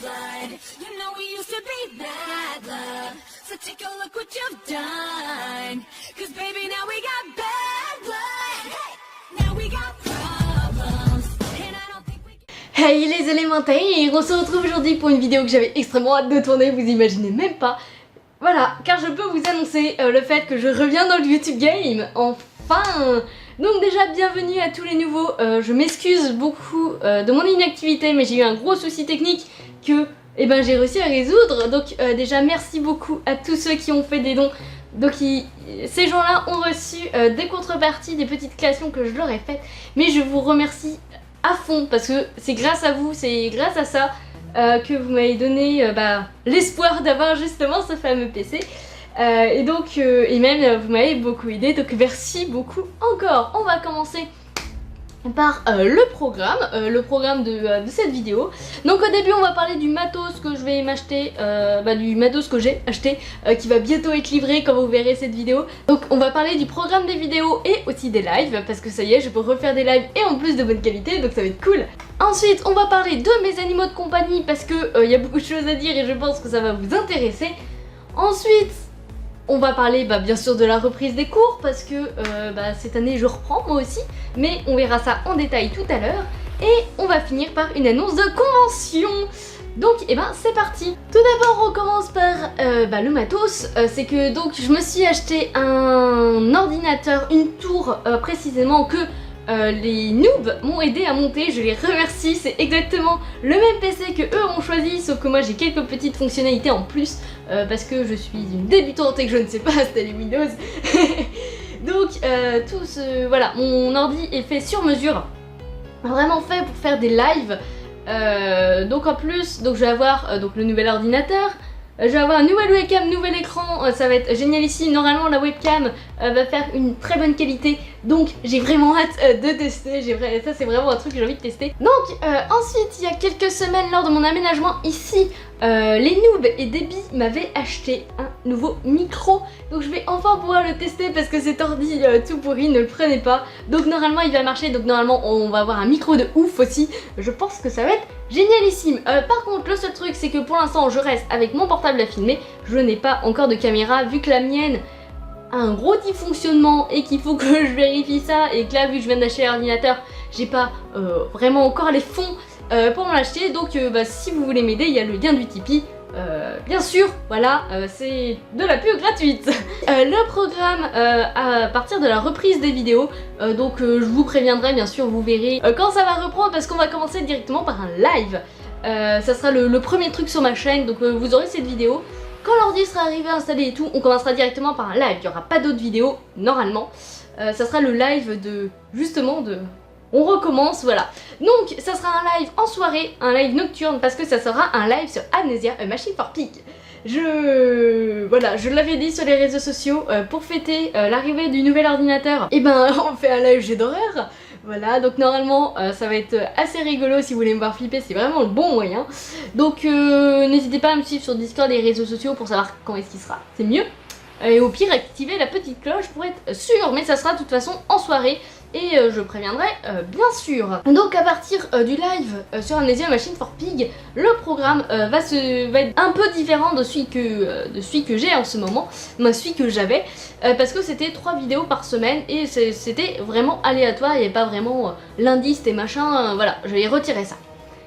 blood. You know we used to be that love. So take a look what you've done. Cause baby now we got bad blood. Hey, now we got problems. And I don't think we can... Hey les élémentaires, on se retrouve aujourd'hui pour une vidéo que j'avais extrêmement hâte de tourner, vous imaginez même pas. Voilà, car je peux vous annoncer le fait que je reviens dans le YouTube Game, enfin. Donc déjà bienvenue à tous les nouveaux, je m'excuse beaucoup de mon inactivité, mais j'ai eu un gros souci technique que j'ai réussi à résoudre. Donc déjà merci beaucoup à tous ceux qui ont fait des dons. Donc ces gens-là ont reçu des contreparties, des petites créations que je leur ai faites. Mais je vous remercie à fond parce que c'est grâce à vous, c'est grâce à ça que vous m'avez donné l'espoir d'avoir justement ce fameux PC. Et donc, et même vous m'avez beaucoup aidé, donc merci beaucoup encore. On va commencer par le programme de cette vidéo. Donc au début on va parler du matos que je vais m'acheter, du matos que j'ai acheté, qui va bientôt être livré quand vous verrez cette vidéo. Donc on va parler du programme des vidéos et aussi des lives, parce que ça y est, je peux refaire des lives et en plus de bonne qualité, donc ça va être cool. Ensuite on va parler de mes animaux de compagnie, parce que y a beaucoup de choses à dire et je pense que ça va vous intéresser. Ensuite on va parler bien sûr de la reprise des cours parce que cette année je reprends moi aussi, mais on verra ça en détail tout à l'heure. Et on va finir par une annonce de convention. Donc c'est parti. Tout d'abord on commence par le matos, c'est que donc je me suis acheté un ordinateur, une tour précisément que les noobs m'ont aidé à monter, je les remercie, c'est exactement le même PC que eux ont choisi, sauf que moi j'ai quelques petites fonctionnalités en plus parce que je suis une débutante et que je ne sais pas installer Windows. Donc voilà, mon ordi est fait sur mesure, vraiment fait pour faire des lives. Donc en plus, je vais avoir le nouvel ordinateur. Je vais avoir une nouvelle webcam, nouvel écran, ça va être génial ici. Normalement la webcam va faire une très bonne qualité, donc j'ai vraiment hâte de tester. Ça c'est vraiment un truc que j'ai envie de tester. Donc ensuite il y a quelques semaines lors de mon aménagement ici, les noobs et Debbie m'avaient acheté un nouveau micro. Donc je vais enfin pouvoir le tester parce que cet ordi tout pourri ne le prenait pas. Donc normalement il va marcher, donc normalement on va avoir un micro de ouf aussi. Je pense que ça va être génialissime. Par contre le seul truc c'est que pour l'instant je reste avec mon portable à filmer. Je n'ai pas encore de caméra vu que la mienne a un gros dysfonctionnement et qu'il faut que je vérifie ça. Et que là vu que je viens d'acheter l'ordinateur, j'ai pas vraiment encore les fonds pour me l'acheter. Donc si vous voulez m'aider, il y a le lien du Tipeee. Bien sûr, voilà, c'est de la pub gratuite. Le programme à partir de la reprise des vidéos, je vous préviendrai bien sûr, vous verrez quand ça va reprendre parce qu'on va commencer directement par un live. Ça sera le premier truc sur ma chaîne, donc vous aurez cette vidéo. Quand l'ordi sera arrivé, installé et tout, on commencera directement par un live. Il n'y aura pas d'autres vidéos normalement. Ça sera le live on recommence, voilà. Donc ça sera un live en soirée, un live nocturne, parce que ça sera un live sur Amnesia, A Machine for Pig. Je l'avais dit sur les réseaux sociaux, pour fêter l'arrivée du nouvel ordinateur, on fait un live jeu d'horreur. Voilà, donc normalement ça va être assez rigolo. Si vous voulez me voir flipper, c'est vraiment le bon moyen. Donc n'hésitez pas à me suivre sur Discord et les réseaux sociaux pour savoir quand est-ce qu'il sera, c'est mieux. Et au pire, activez la petite cloche pour être sûr, mais ça sera de toute façon en soirée. Et je préviendrai bien sûr. Donc à partir du live sur Amnesia Machine for Pig, le programme va être un peu différent de celui que j'ai en ce moment, celui que j'avais, parce que c'était 3 vidéos par semaine et c'était vraiment aléatoire, il n'y avait pas vraiment l'indice et machin, voilà, j'allais retirer ça.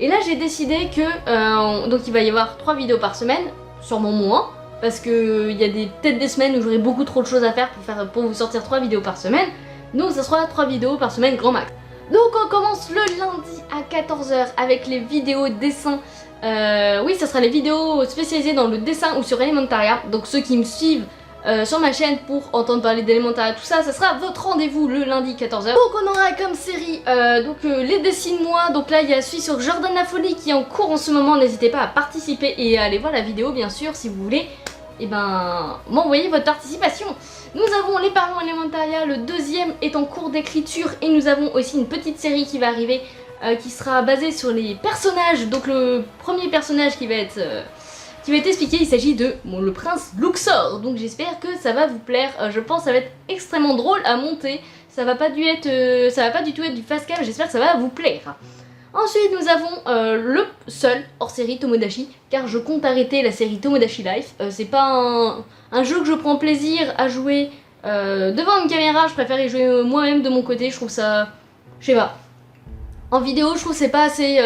Et là j'ai décidé que donc il va y avoir 3 vidéos par semaine, sûrement moins, parce qu'il y a peut-être des semaines où j'aurai beaucoup trop de choses à faire pour vous sortir 3 vidéos par semaine. Donc ça sera 3 vidéos par semaine grand max. Donc on commence le lundi à 14 h avec les vidéos dessins. Oui, ça sera les vidéos spécialisées dans le dessin ou sur Elementaria. Donc ceux qui me suivent sur ma chaîne pour entendre parler d'Elementaria, tout ça, ça sera votre rendez-vous le lundi 14 h. Donc on aura comme série les dessine-moi. Donc là il y a celui sur Jordan La Folie qui est en cours en ce moment. N'hésitez pas à participer et à aller voir la vidéo bien sûr si vous voulez. M'envoyer votre participation. Nous avons les parents Elementaria, le deuxième est en cours d'écriture et nous avons aussi une petite série qui va arriver qui sera basée sur les personnages. Donc le premier personnage qui va être expliqué, il s'agit de le prince Luxor. Donc j'espère que ça va vous plaire, je pense que ça va être extrêmement drôle à monter. Ça va pas du tout être du fast cam, j'espère que ça va vous plaire. Ensuite nous avons seul hors série Tomodachi, car je compte arrêter la série Tomodachi Life. C'est pas un jeu que je prends plaisir à jouer devant une caméra, je préfère y jouer moi-même de mon côté, je trouve ça, je sais pas. En vidéo, je trouve que c'est pas assez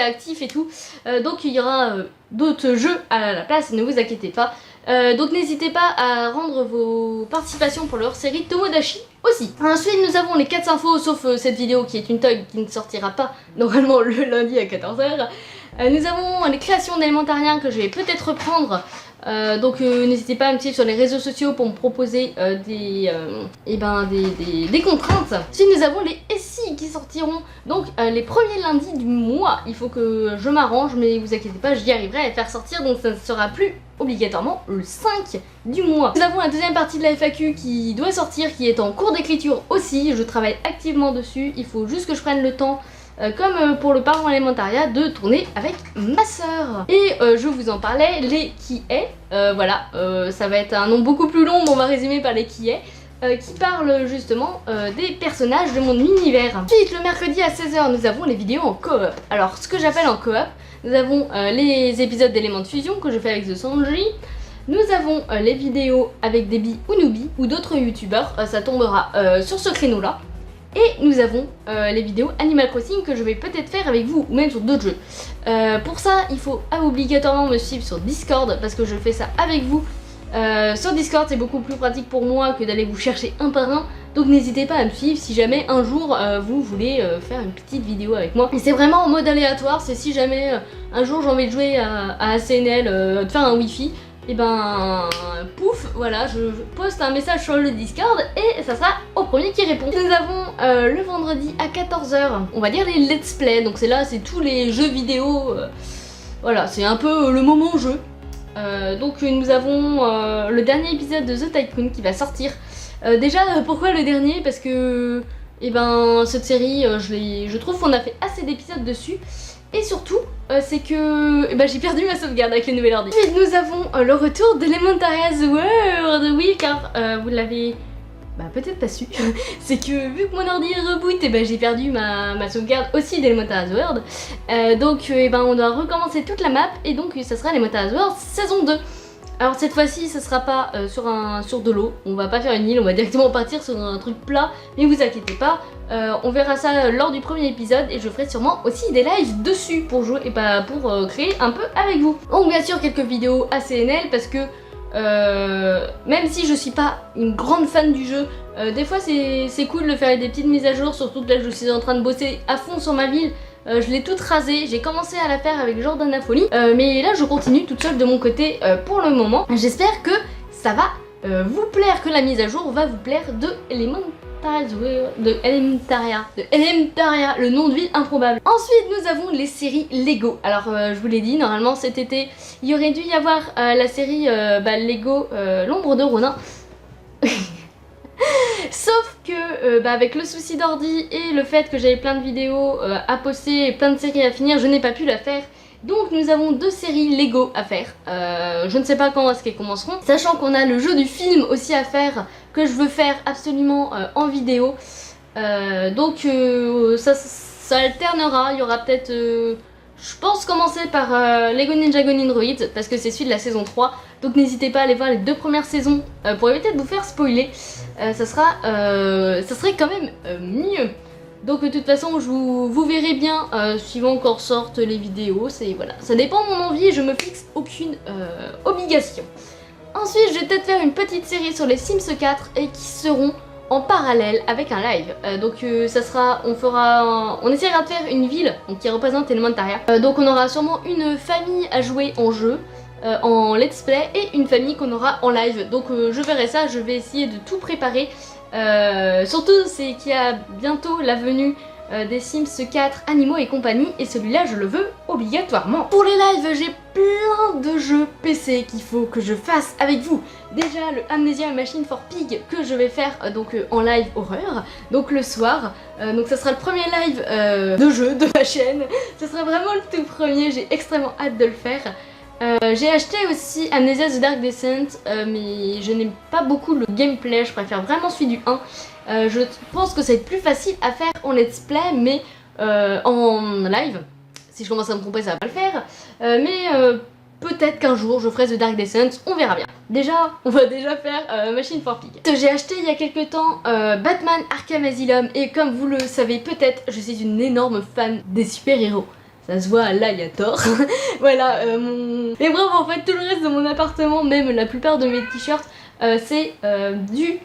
actif et tout, donc il y aura d'autres jeux à la place, ne vous inquiétez pas. Donc n'hésitez pas à rendre vos participations pour le hors-série Tomodachi aussi. Ensuite nous avons les 4 infos, sauf cette vidéo qui est une tug qui ne sortira pas normalement le lundi à 14h. Nous avons les créations d'élémentariens que je vais peut-être reprendre. Donc n'hésitez pas à me suivre sur les réseaux sociaux pour me proposer des contraintes. Ensuite nous avons les SI qui sortiront donc les premiers lundis du mois. Il faut que je m'arrange, mais vous inquiétez pas, j'y arriverai à les faire sortir, donc ça ne sera plus obligatoirement le 5 du mois. Nous avons la deuxième partie de la FAQ qui doit sortir, qui est en cours d'écriture aussi. Je travaille activement dessus, il faut juste que je prenne le temps comme pour le parent élémentaria, de tourner avec ma soeur. Et je vous en parlais, les qui est, voilà, ça va être un nom beaucoup plus long, mais on va résumer par les qui est, qui parlent justement des personnages de mon univers. Ensuite, le mercredi à 16h, nous avons les vidéos en coop. Alors, ce que j'appelle en coop, nous avons les épisodes d'éléments de fusion que je fais avec The Sanji. Nous avons les vidéos avec Debbie ou Noobi ou d'autres youtubeurs, ça tombera sur ce créneau là. Et nous avons les vidéos Animal Crossing que je vais peut-être faire avec vous ou même sur d'autres jeux. Pour ça, il faut obligatoirement me suivre sur Discord parce que je fais ça avec vous. Sur Discord, c'est beaucoup plus pratique pour moi que d'aller vous chercher un par un. Donc n'hésitez pas à me suivre si jamais un jour vous voulez faire une petite vidéo avec moi. Et c'est vraiment en mode aléatoire, c'est si jamais un jour j'ai envie de jouer à ACNL, de faire un wifi. Et ben pouf, voilà, je poste un message sur le Discord et ça sera au premier qui répond. Nous avons le vendredi à 14h, on va dire les let's play, donc c'est là, c'est tous les jeux vidéo, voilà, c'est un peu le moment jeu. Donc nous avons le dernier épisode de The Tycoon qui va sortir. Déjà, pourquoi le dernier? Parce que cette série, je trouve qu'on a fait assez d'épisodes dessus. Et surtout, c'est que j'ai perdu ma sauvegarde avec le nouvel ordi. Ensuite, nous avons le retour d'Elementaria's World. Oui, car vous l'avez peut-être pas su. C'est que vu que mon ordi reboot, j'ai perdu ma sauvegarde aussi d'Elementaria's World. Donc, on doit recommencer toute la map. Et donc, ça sera Elementaria's World saison 2. Alors cette fois-ci, ça sera pas sur de l'eau, on va pas faire une île, on va directement partir sur un truc plat, mais vous inquiétez pas, on verra ça lors du premier épisode et je ferai sûrement aussi des lives dessus pour jouer et pour créer un peu avec vous. Donc bien sûr quelques vidéos ACNL parce que même si je suis pas une grande fan du jeu, des fois c'est cool de faire des petites mises à jour, surtout que là je suis en train de bosser à fond sur ma ville. Je l'ai toute rasée, j'ai commencé à la faire avec Jordana Folie, mais là je continue toute seule de mon côté pour le moment. J'espère que ça va vous plaire, que la mise à jour va vous plaire de Elementaria, le nom de ville improbable. Ensuite nous avons les séries Lego. Alors je vous l'ai dit, normalement cet été il y aurait dû y avoir la série Lego l'ombre de Ronin. Sauf que avec le souci d'ordi et le fait que j'avais plein de vidéos à poster et plein de séries à finir, je n'ai pas pu la faire. Donc nous avons 2 séries Lego à faire. Je ne sais pas quand est-ce qu'elles commenceront. Sachant qu'on a le jeu du film aussi à faire, que je veux faire absolument en vidéo. Donc ça alternera, il y aura peut-être... je pense commencer par Lego Ninjago Nindroid parce que c'est celui de la saison 3. Donc n'hésitez pas à aller voir les 2 premières saisons pour éviter de vous faire spoiler. Ça serait quand même mieux. Donc de toute façon vous verrez bien suivant quand sortent les vidéos. Voilà, ça dépend de mon envie et je me fixe aucune obligation. Ensuite je vais peut-être faire une petite série sur les Sims 4 et qui seront en parallèle avec un live. Donc on essaiera de faire une ville qui représente Elementaria. Donc on aura sûrement une famille à jouer en jeu, en let's play, et une famille qu'on aura en live. Donc je verrai ça, je vais essayer de tout préparer. Surtout c'est qu'il y a bientôt la venue des Sims 4 Animaux et compagnie, et celui-là je le veux obligatoirement. Pour les lives j'ai plein de jeux PC qu'il faut que je fasse avec vous. Déjà le Amnesia Machine for Pig que je vais faire en live horreur, donc le soir. Donc ça sera le premier live de jeu de ma chaîne. Ce sera vraiment le tout premier, j'ai extrêmement hâte de le faire. J'ai acheté aussi Amnesia The Dark Descent, mais je n'aime pas beaucoup le gameplay, je préfère vraiment celui du 1. Je pense que ça va être plus facile à faire en let's play, mais en live, Si je commence à me tromper, ça va pas le faire. Peut-être qu'un jour je ferai The Dark Descent, on verra bien. Déjà, on va déjà faire Machine for Pig. J'ai acheté il y a quelques temps Batman Arkham Asylum et comme vous le savez peut-être, je suis une énorme fan des super-héros. Ça se voit, là il y a Thor. Voilà, Mais bref, en fait, tout le reste de mon appartement, même la plupart de mes t-shirts, c'est du...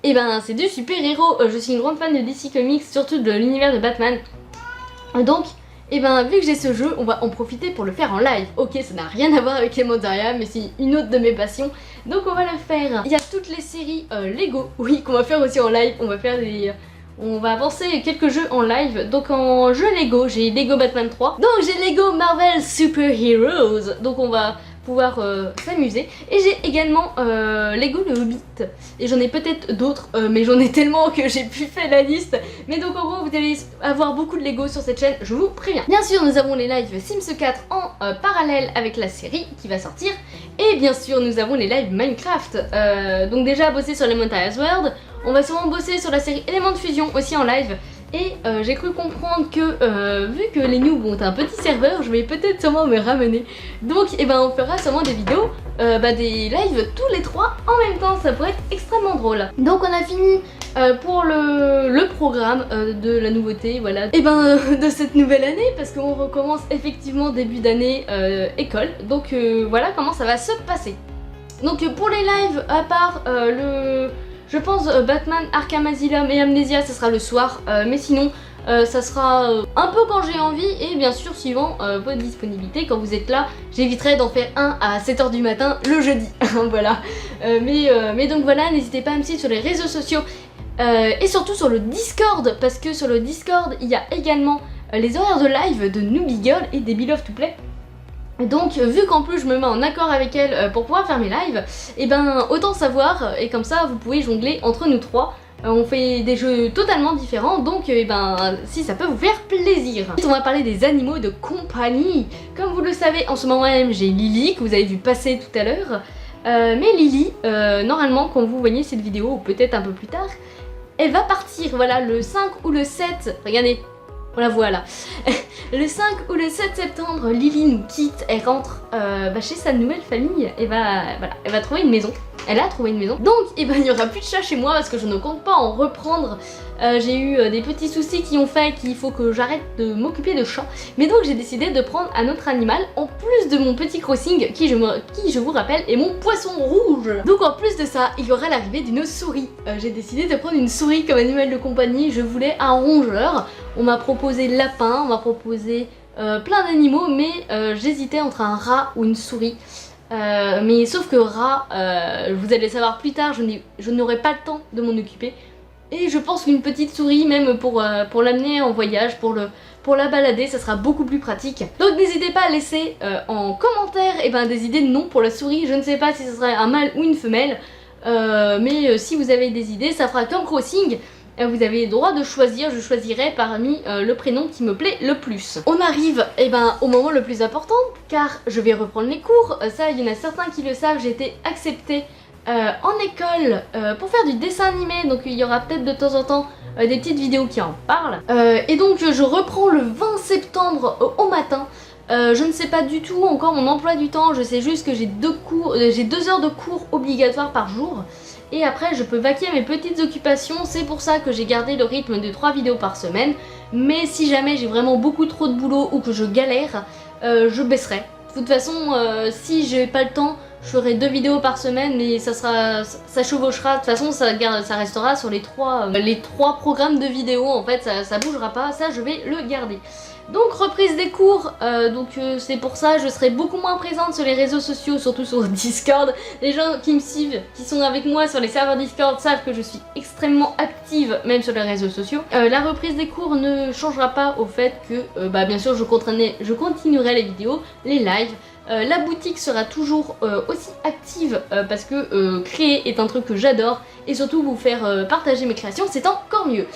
Eh ben, c'est du super-héros. Je suis une grande fan de DC Comics, surtout de l'univers de Batman. Donc... Et ben vu que j'ai ce jeu, on va en profiter pour le faire en live. Ok, ça n'a rien à voir avec les Mondaria, mais c'est une autre de mes passions. Donc on va le faire. Il y a toutes les séries Lego, oui, qu'on va faire aussi en live. On va avancer quelques jeux en live. Donc en jeu Lego, j'ai Lego Batman 3. Donc j'ai Lego Marvel Super Heroes. Donc on va pouvoir s'amuser. Et j'ai également Lego le Hobbit. Et j'en ai peut-être d'autres, mais j'en ai tellement que j'ai plus fait la liste. Mais donc en gros vous allez avoir beaucoup de Lego sur cette chaîne, je vous préviens. Bien sûr nous avons les lives Sims 4 en parallèle avec la série qui va sortir. Et bien sûr nous avons les lives Minecraft. Donc déjà bosser sur les Monsters World. On va sûrement bosser sur la série Element Fusion aussi en live. Et j'ai cru comprendre que vu que les noobs ont un petit serveur, je vais peut-être sûrement me ramener. Donc on fera sûrement des vidéos, des lives tous les trois en même temps, ça pourrait être extrêmement drôle. Donc on a fini pour le programme de la nouveauté, voilà. De cette nouvelle année, parce qu'on recommence effectivement début d'année école. Donc voilà comment ça va se passer. Donc pour les lives, à part je pense Batman Arkham Asylum et Amnesia, ça sera le soir, mais sinon ça sera un peu quand j'ai envie et bien sûr suivant votre disponibilité. Quand vous êtes là, j'éviterai d'en faire un à 7h du matin le jeudi. Voilà. Mais donc voilà, n'hésitez pas à me suivre sur les réseaux sociaux et surtout sur le Discord, parce que sur le Discord il y a également les horaires de live de Newbie Girl et des Beloved to Play. Donc vu qu'en plus je me mets en accord avec elle pour pouvoir faire mes lives, autant savoir, et comme ça vous pouvez jongler entre nous trois. On fait des jeux totalement différents, donc si ça peut vous faire plaisir. Ensuite, on va parler des animaux de compagnie. Comme vous le savez, en ce moment même j'ai Lily que vous avez vu passer tout à l'heure. Mais Lily, normalement quand vous voyez cette vidéo, ou peut-être un peu plus tard, elle va partir, voilà, le 5 ou le 7, regardez, on la voit là. Le 5 ou le 7 septembre, Lily nous quitte, elle rentre chez sa nouvelle famille et elle va trouver une maison. Elle a trouvé une maison. Donc il n'y aura plus de chat chez moi parce que je ne compte pas en reprendre. J'ai eu des petits soucis qui ont fait qu'il faut que j'arrête de m'occuper de chats. Mais donc j'ai décidé de prendre un autre animal en plus de mon petit crossing qui je vous rappelle est mon poisson rouge. Donc en plus de ça, il y aura l'arrivée d'une souris. J'ai décidé de prendre une souris comme animal de compagnie. Je voulais un rongeur. On m'a proposé lapin, on m'a proposé plein d'animaux, mais j'hésitais entre un rat ou une souris. Mais sauf que rat, vous allez savoir plus tard, je n'aurai pas le temps de m'en occuper. Et je pense qu'une petite souris, même pour l'amener en voyage, pour la balader, ça sera beaucoup plus pratique. Donc n'hésitez pas à laisser en commentaire des idées de nom pour la souris. Je ne sais pas si ce serait un mâle ou une femelle, mais si vous avez des idées, ça fera comme Crossing. Vous avez le droit de choisir, je choisirai parmi le prénom qui me plaît le plus. On arrive au moment le plus important, car je vais reprendre les cours. Ça, il y en a certains qui le savent, j'ai été acceptée en école pour faire du dessin animé, donc il y aura peut-être de temps en temps des petites vidéos qui en parlent. Et donc je reprends le 20 septembre au matin. Je ne sais pas du tout encore mon emploi du temps, je sais juste que j'ai 2 heures de cours obligatoires par jour. Et après je peux vaquer à mes petites occupations, c'est pour ça que j'ai gardé le rythme de 3 vidéos par semaine. Mais si jamais j'ai vraiment beaucoup trop de boulot ou que je galère, je baisserai. De toute façon, si j'ai pas le temps, je ferai 2 vidéos par semaine, mais ça chevauchera. De toute façon, ça restera sur les 3 programmes de vidéos. En fait, ça bougera pas, ça je vais le garder. Donc reprise des cours, c'est pour ça je serai beaucoup moins présente sur les réseaux sociaux, surtout sur Discord. Les gens qui me suivent, qui sont avec moi sur les serveurs Discord savent que je suis extrêmement active même sur les réseaux sociaux. La reprise des cours ne changera pas au fait que bien sûr je continuerai les vidéos, les lives. La boutique sera toujours aussi active parce que créer est un truc que j'adore et surtout vous faire partager mes créations c'est encore mieux.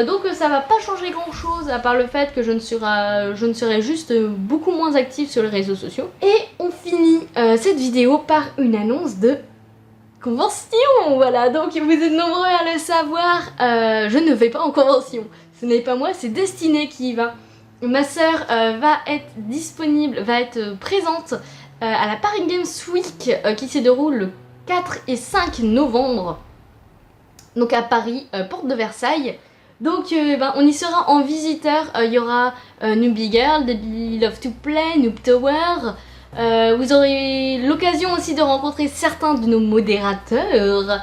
Donc ça va pas changer grand chose à part le fait que je ne serai juste beaucoup moins active sur les réseaux sociaux. Et on finit cette vidéo par une annonce de convention, voilà, donc vous êtes nombreux à le savoir, je ne vais pas en convention. Ce n'est pas moi, c'est Destinée qui y va. ma sœur va être disponible, va être présente à la Paris Games Week qui se déroule le 4 et 5 novembre. Donc à Paris, porte de Versailles. Donc on y sera en visiteur, il y aura Newbie Girl, Deadly Love to Play, Noob Tower. Vous aurez l'occasion aussi de rencontrer certains de nos modérateurs.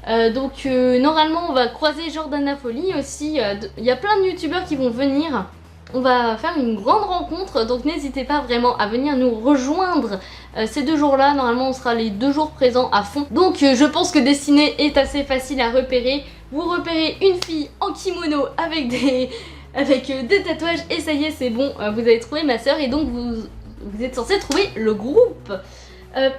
Normalement on va croiser Jordana Folly aussi, il y a plein de youtubeurs qui vont venir. On va faire une grande rencontre, donc n'hésitez pas vraiment à venir nous rejoindre ces 2 jours-là. Normalement on sera les 2 jours présents à fond. Donc je pense que Destinée est assez facile à repérer. Vous repérez une fille en kimono avec des tatouages et ça y est, c'est bon, vous avez trouvé ma soeur et donc vous êtes censé trouver le groupe.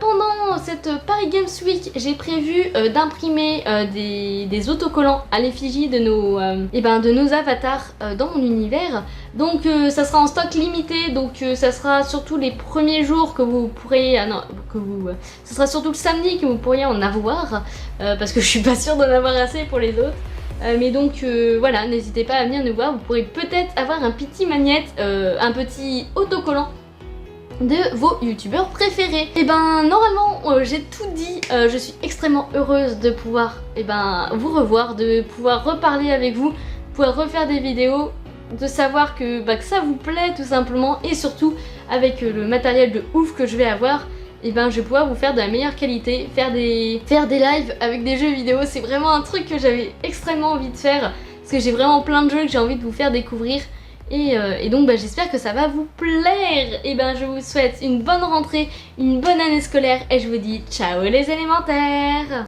Pendant cette Paris Games Week, j'ai prévu d'imprimer des autocollants à l'effigie de nos avatars dans mon univers. Donc ça sera en stock limité, donc ça sera surtout les premiers jours que vous pourrez... ce sera surtout le samedi que vous pourriez en avoir, parce que je suis pas sûre d'en avoir assez pour les autres. Mais donc voilà, n'hésitez pas à venir nous voir, vous pourrez peut-être avoir un petit magnète, un petit autocollant de vos youtubeurs préférés. Et normalement j'ai tout dit, je suis extrêmement heureuse de pouvoir vous revoir, de pouvoir reparler avec vous, de pouvoir refaire des vidéos, de savoir que ça vous plaît tout simplement, et surtout avec le matériel de ouf que je vais avoir, je vais pouvoir vous faire de la meilleure qualité, faire des lives avec des jeux vidéo. C'est vraiment un truc que j'avais extrêmement envie de faire, parce que j'ai vraiment plein de jeux que j'ai envie de vous faire découvrir. Et donc j'espère que ça va vous plaire. Et je vous souhaite une bonne rentrée, une bonne année scolaire et je vous dis ciao les élémentaires.